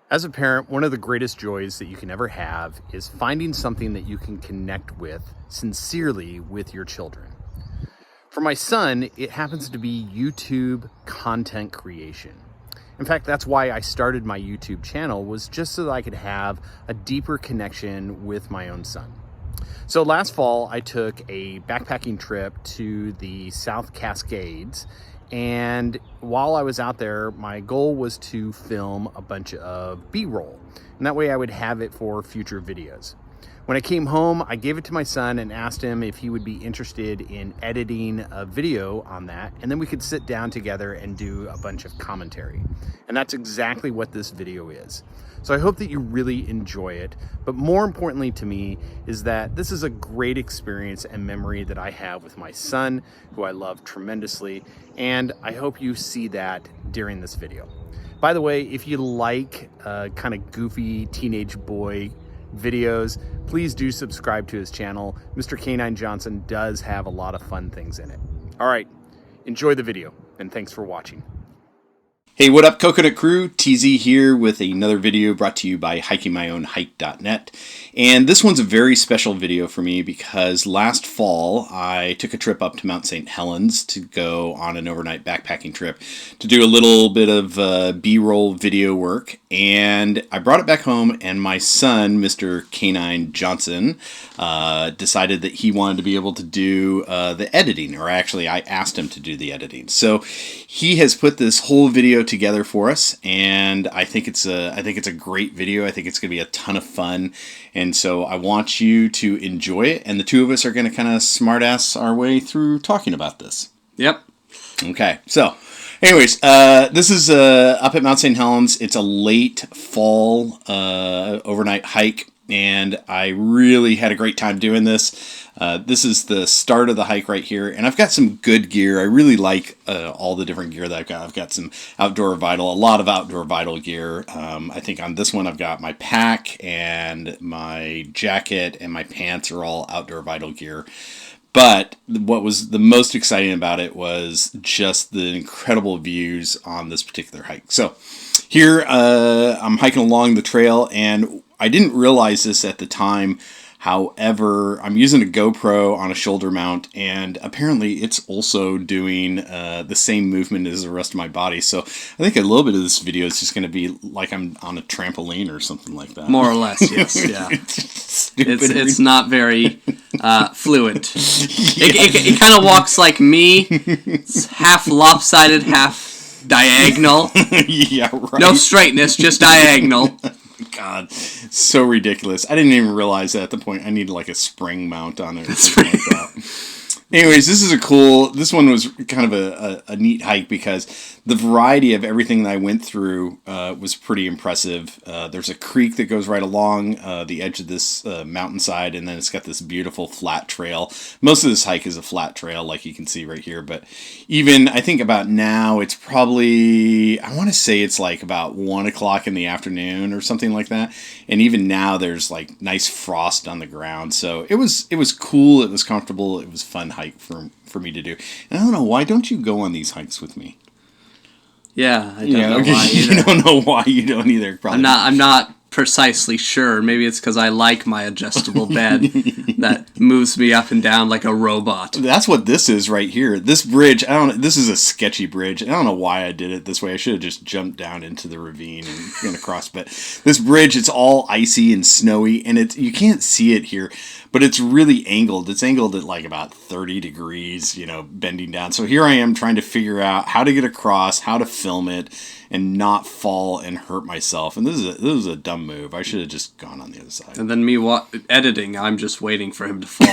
As a parent, one of the greatest joys that you can ever have is finding something that you can connect with sincerely with your children. For my son, it happens to be YouTube content creation. In fact, that's why I started my YouTube channel, was just so that I could have a deeper connection with my own son. So last fall, I took a backpacking trip to the South Cascades, and while I was out there, my goal was to film a bunch of B-roll, and that way I would have it for future videos. When I came home, I gave it to my son and asked him if he would be interested in editing a video on that, and then we could sit down together and do a bunch of commentary. And that's exactly what this video is. So I hope that you really enjoy it, but more importantly to me is that this is a great experience and memory that I have with my son, who I love tremendously, and I hope you see that during this video. By the way, if you like kind of goofy teenage boy videos, please do subscribe to his channel. Mr. K9 Johnson does have a lot of fun things in it. All right, enjoy the video, and thanks for watching. Hey, what up, Coconut Crew? TZ here with another video brought to you by hikingmyownhike.net. And this one's a very special video for me because last fall I took a trip up to Mount St. Helens to go on an overnight backpacking trip to do a little bit of B-roll video work. And I brought it back home, and my son, Mr. K9 Johnson, decided that he wanted to be able to do the editing, or actually I asked him to do the editing. So he has put this whole video together for us, and I think it's a great video. I think it's going to be a ton of fun, and so I want you to enjoy it, and the two of us are going to kind of smart-ass our way through talking about this. Yep. Okay, so anyways, this is up at Mount St. Helens. It's a late fall overnight hike, and I really had a great time doing this. This is the start of the hike right here, and I've got some good gear. I really like all the different gear that I've got. I've got some Outdoor Vital, a lot of Outdoor Vital gear. I think on this one I've got my pack and my jacket and my pants are all Outdoor Vital gear. But what was the most exciting about it was just the incredible views on this particular hike. So here I'm hiking along the trail, and I didn't realize this at the time. However, I'm using a GoPro on a shoulder mount, and apparently it's also doing the same movement as the rest of my body. So I think a little bit of this video is just going to be like I'm on a trampoline or something like that. More or less, yes. Yeah. It's not very fluent. It kind of walks like me. It's half lopsided, half diagonal. Yeah, right. No straightness, just diagonal. God, so ridiculous. I didn't even realize that at the point I needed like a spring mount on it or something like that. Anyways, this one was kind of a neat hike because the variety of everything that I went through was pretty impressive. There's a creek that goes right along the edge of this mountainside, and then it's got this beautiful flat trail. Most of this hike is a flat trail, like you can see right here, but even, I think about now, it's probably, I want to say it's like about 1 o'clock in the afternoon or something like that, and even now there's like nice frost on the ground, so it was cool, it was comfortable, it was fun hike for me to do. And I don't know, why don't you go on these hikes with me? Yeah, I don't know why either. You don't know why you don't either. Probably. I'm not precisely sure. Maybe it's because I like my adjustable bed that moves me up and down like a robot. That's what this is right here. This bridge, this is a sketchy bridge. I don't know why I did it this way. I should have just jumped down into the ravine and gone across. But this bridge, it's all icy and snowy, and you can't see it here, but it's really angled. It's angled at like about 30 degrees, bending down. So here I am trying to figure out how to get across, how to film it, and not fall and hurt myself. And this is a dumb move. I should have just gone on the other side. And then me editing, I'm just waiting for him to fall.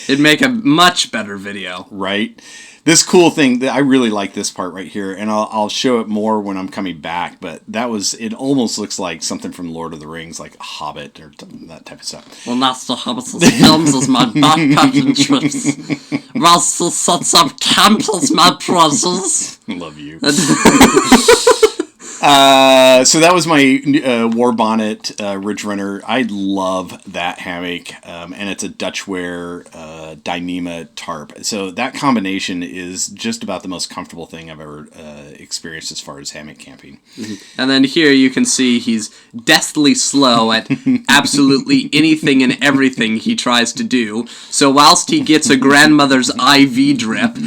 It'd make a much better video. Right? This cool thing, I really like this part right here, and I'll show it more when I'm coming back, but it almost looks like something from Lord of the Rings, like a Hobbit or that type of stuff. Well, that's the Hobbit's films as my backpacking trips. Russell sets up camp as my process. Love you. So that was my War Bonnet Ridge Runner. I love that hammock, and it's a Dutchware Dyneema tarp. So that combination is just about the most comfortable thing I've ever experienced as far as hammock camping. And then here you can see he's deathly slow at absolutely anything and everything he tries to do. So whilst he gets a grandmother's IV drip,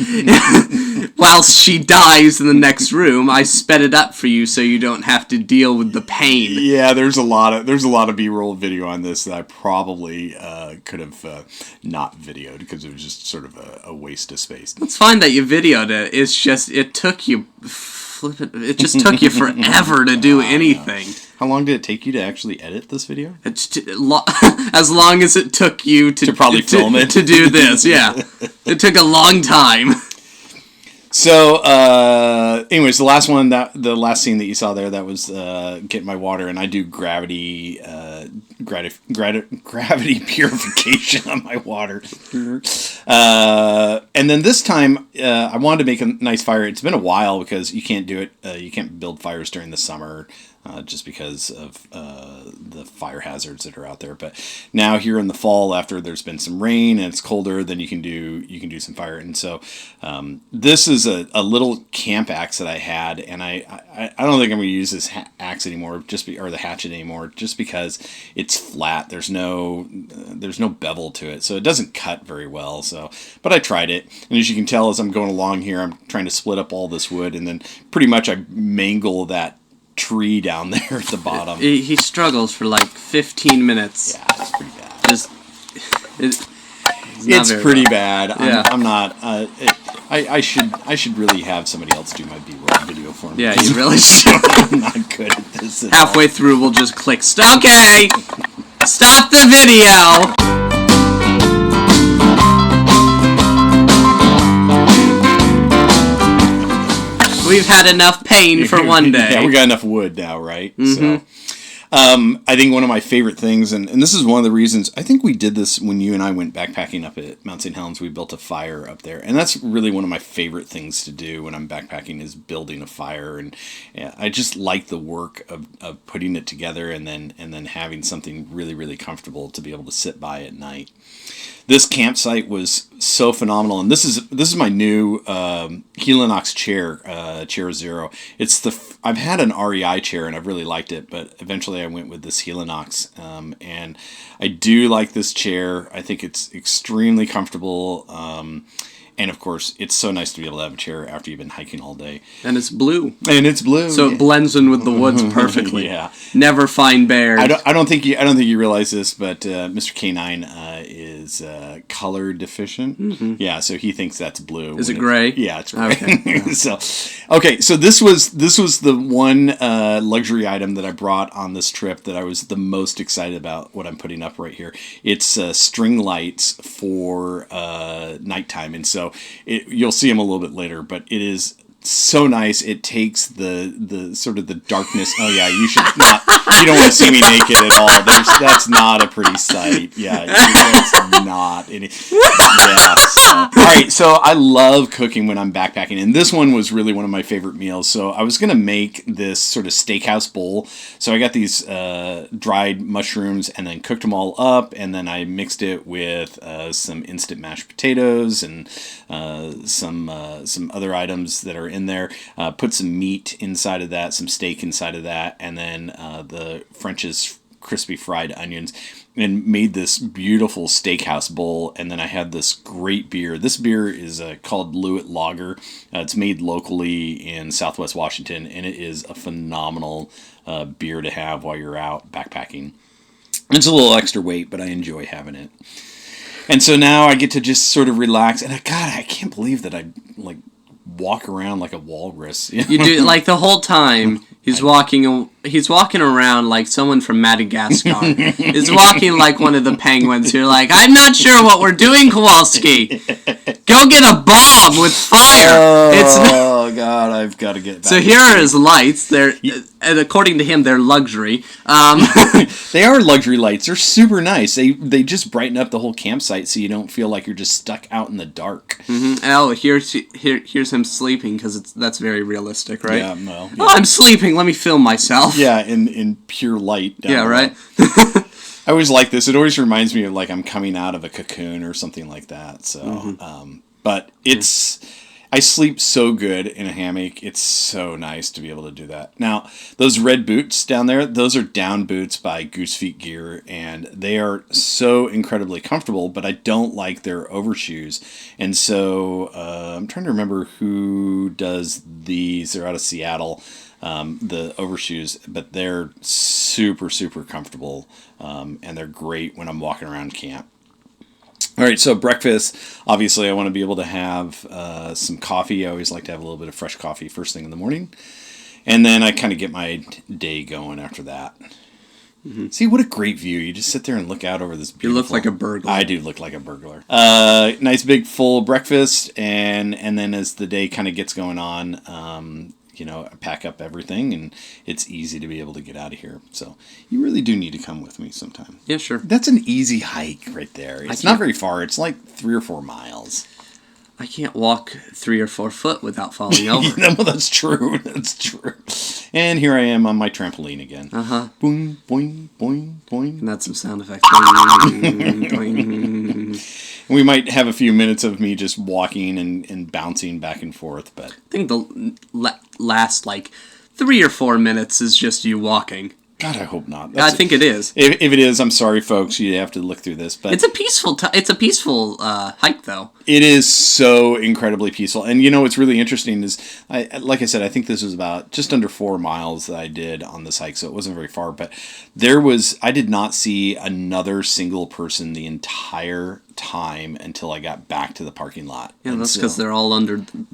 whilst she dies in the next room, I sped it up for you so you don't have to deal with the pain. Yeah, there's a lot of B-roll video on this that I probably could have not videoed because it was just sort of a waste of space. It's fine that you videoed it. It's just it took you just took you forever to do anything. How long did it take you to actually edit this video? As long as it took you to probably film it to do this. Yeah, it took a long time. So, anyways, the last scene that you saw there, that was getting my water, and I do gravity purification on my water. And then this time, I wanted to make a nice fire. It's been a while because you can't do it. You can't build fires during the summer. Just because of the fire hazards that are out there. But now here in the fall, after there's been some rain and it's colder, then you can do some fire. And so this is a little camp axe that I had, and I don't think I'm going to use this axe anymore, or the hatchet anymore, just because it's flat. There's no bevel to it, so it doesn't cut very well. So, but I tried it, and as you can tell, as I'm going along here, I'm trying to split up all this wood, and then pretty much I mangle that tree down there at the bottom. He struggles for like 15 minutes. Yeah, it's pretty bad. It's pretty bad. Yeah. I'm not. I should really have somebody else do my B-roll video for me. Yeah, you really should. I'm not good at this. Halfway through, we'll just click. Okay, stop the video. We've had enough pain for one day. Yeah, we got enough wood now, right? Mm-hmm. So, I think one of my favorite things, and this is one of the reasons, I think we did this when you and I went backpacking up at Mount St. Helens. We built a fire up there, and that's really one of my favorite things to do when I'm backpacking is building a fire, and I just like the work of putting it together and then having something really, really comfortable to be able to sit by at night. This campsite was so phenomenal, and this is my new Helinox chair, Chair Zero. I've had an REI chair and I've really liked it, but eventually I went with this Helinox, and I do like this chair. I think it's extremely comfortable. And of course, it's so nice to be able to have a chair after you've been hiking all day. And it's blue. So it blends in with the woods perfectly. Yeah. Never find bears. I don't think you realize this, but Mr. K9 is color deficient. Mm-hmm. Yeah, so he thinks that's blue. Is it gray? Yeah, it's gray. Okay. So this was the one luxury item that I brought on this trip that I was the most excited about. What I'm putting up right here, it's string lights for nighttime, and so you'll see them a little bit later, but it is so nice. It takes the sort of the darkness. Oh yeah, you don't want to see me naked at all. That's not a pretty sight. Yeah, it's not any. Yeah. So. All right, so I love cooking when I'm backpacking, and this one was really one of my favorite meals. So I was gonna make this sort of steakhouse bowl. So I got these dried mushrooms and then cooked them all up, and then I mixed it with some instant mashed potatoes and some other items that are in there. Put some meat inside of that, some steak inside of that, and then the French's crispy fried onions, and made this beautiful steakhouse bowl. And then I had this great beer. This beer is called Lewitt Lager. It's made locally in Southwest Washington, and it is a phenomenal beer to have while you're out backpacking. It's a little extra weight, but I enjoy having it. And so now I get to just sort of relax. And I can't believe that I walk around like a walrus. You do, like, the whole time he's walking around like someone from Madagascar. He's walking like one of the penguins. You're like, I'm not sure what we're doing, Kowalski. Go get a bomb with fire. Oh God, I've got to get back. So here are his lights. And according to him, they're luxury. They are luxury lights. They're super nice. They just brighten up the whole campsite, so you don't feel like you're just stuck out in the dark. Mm-hmm. Oh, here's him sleeping, because that's very realistic, right? Yeah, well, yeah. Oh, I'm sleeping something. Let me film myself. Yeah, in pure light. Yeah, right. I always like this. It always reminds me of like I'm coming out of a cocoon or something like that. So, but it's. I sleep so good in a hammock. It's so nice to be able to do that. Now, those red boots down there, those are down boots by Goose Feet Gear, and they are so incredibly comfortable, but I don't like their overshoes. And so I'm trying to remember who does these. They're out of Seattle, the overshoes, but they're super, super comfortable, and they're great when I'm walking around camp. All right, so breakfast, obviously I want to be able to have some coffee. I always like to have a little bit of fresh coffee first thing in the morning. And then I kind of get my day going after that. Mm-hmm. See, what a great view. You just sit there and look out over this beautiful... You look like a burglar. I do look like a burglar. Nice big full breakfast, and then as the day kind of gets going on... I pack up everything, and it's easy to be able to get out of here. So you really do need to come with me sometime. Yeah, sure. That's an easy hike right there. It's not very far. It's like 3 or 4 miles. I can't walk 3 or 4 foot without falling over. Well, that's true. That's true. And here I am on my trampoline again. Uh-huh. Boing, boing, boing, boing. And that's some sound effects. Boing, boing. We might have a few minutes of me just walking and bouncing back and forth, but... I think the last, 3 or 4 minutes is just you walking. God, I hope not. I think it is. If it is, I'm sorry, folks. You have to look through this, but it's a peaceful hike, though. It is so incredibly peaceful, and what's really interesting is, like I said, I think this was about just under 4 miles that I did on this hike, so it wasn't very far. But I did not see another single person the entire time until I got back to the parking lot. Yeah, that's because they're all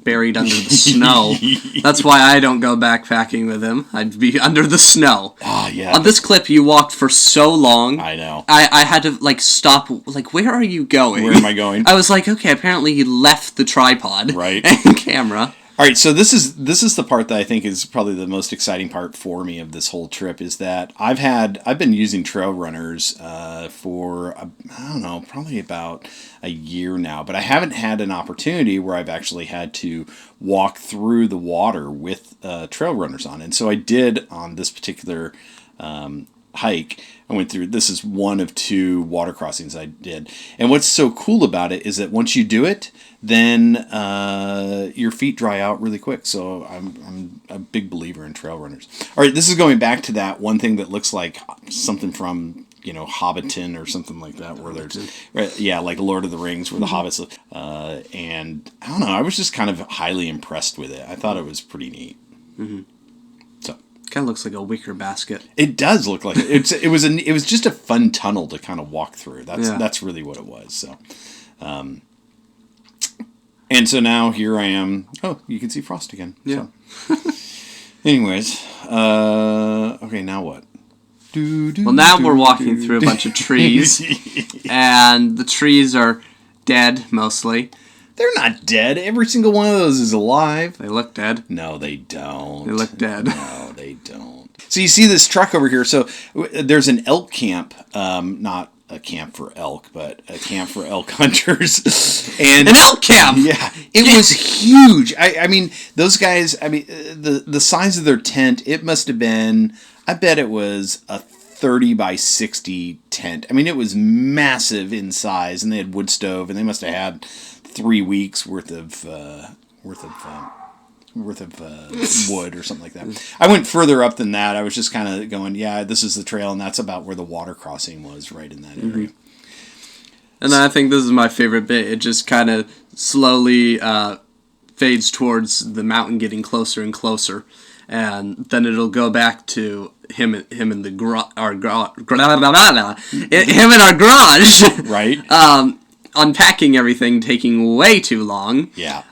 buried under the snow. That's why I don't go backpacking with him. I'd be under the snow. Ah, yeah. On this clip, you walked for so long. I know. I had to stop. Where are you going? Where am I going? I was like, okay, apparently he left the tripod right and camera. All right, so this is the part that I think is probably the most exciting part for me of this whole trip is that I've been using trail runners for I don't know, probably about a year now, but I haven't had an opportunity where I've actually had to walk through the water with trail runners on, and so I did on this particular hike. I went through, this is one of 2 water crossings I did. And what's so cool about it is that once you do it, then your feet dry out really quick. So I'm a big believer in trail runners. All right, this is going back to that one thing that looks like something from, Hobbiton or something like that, where there's, like Lord of the Rings, where the hobbits live. And I don't know, I was just kind of highly impressed with it. I thought it was pretty neat. Mm-hmm. Kind of looks like a wicker basket. It does look like it. It was just a fun tunnel to kind of walk through. That's really what it was. So, and so now here I am. Oh, you can see Frost again. Yeah. So. Anyways, okay, now what? Well, now we're walking through a bunch of trees, and the trees are dead mostly. They're not dead. Every single one of those is alive. They look dead. No, they don't. They look dead. No, they don't. So you see this truck over here. So there's an elk camp, not a camp for elk, but a camp for elk hunters. And an elk camp! Yeah. It was huge. I mean, those guys, the size of their tent, it must have been, I bet it was a 30 by 60 tent. I mean, it was massive in size, and they had wood stove, and they must have had 3 weeks worth of wood or something like that. I went further up than that. I was just kind of going, yeah, this is the trail, and that's about where the water crossing was, right in that area. Mm-hmm. And I think this is my favorite bit. It just kind of slowly fades towards the mountain getting closer and closer, and then it'll go back to him in the him in our garage, right? Unpacking everything, taking way too long. Yeah.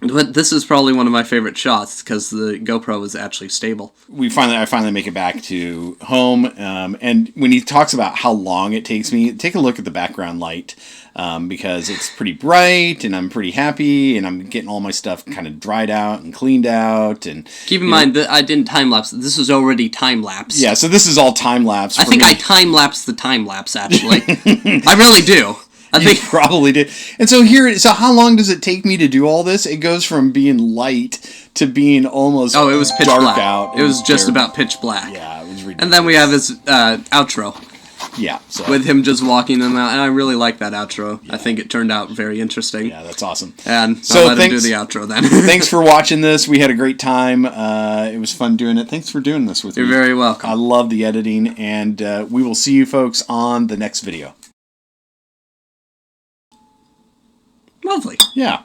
But this is probably one of my favorite shots because the GoPro is actually stable. I finally make it back to home, and when he talks about how long it takes me, take a look at the background light, because it's pretty bright, and I'm pretty happy, and I'm getting all my stuff kind of dried out and cleaned out. And keep in mind that I didn't time lapse. This is already time lapse. Yeah, so this is all time lapse. I think I time lapse the time lapse. Actually, I really do. I You think probably did. And so how long does it take me to do all this? It goes from being light to being almost it was pitch dark black. out. It was just terrible. about pitch black. Yeah, it was ridiculous. And then we have his outro. Yeah, so. With him just walking them out, and I really like that outro. Yeah. I think it turned out very interesting. Yeah, that's awesome. And so I'll let him do the outro then. Thanks for watching this. We had a great time. It was fun doing it. Thanks for doing this with me. You're very welcome. I love the editing, and we will see you folks on the next video. Lovely. Yeah.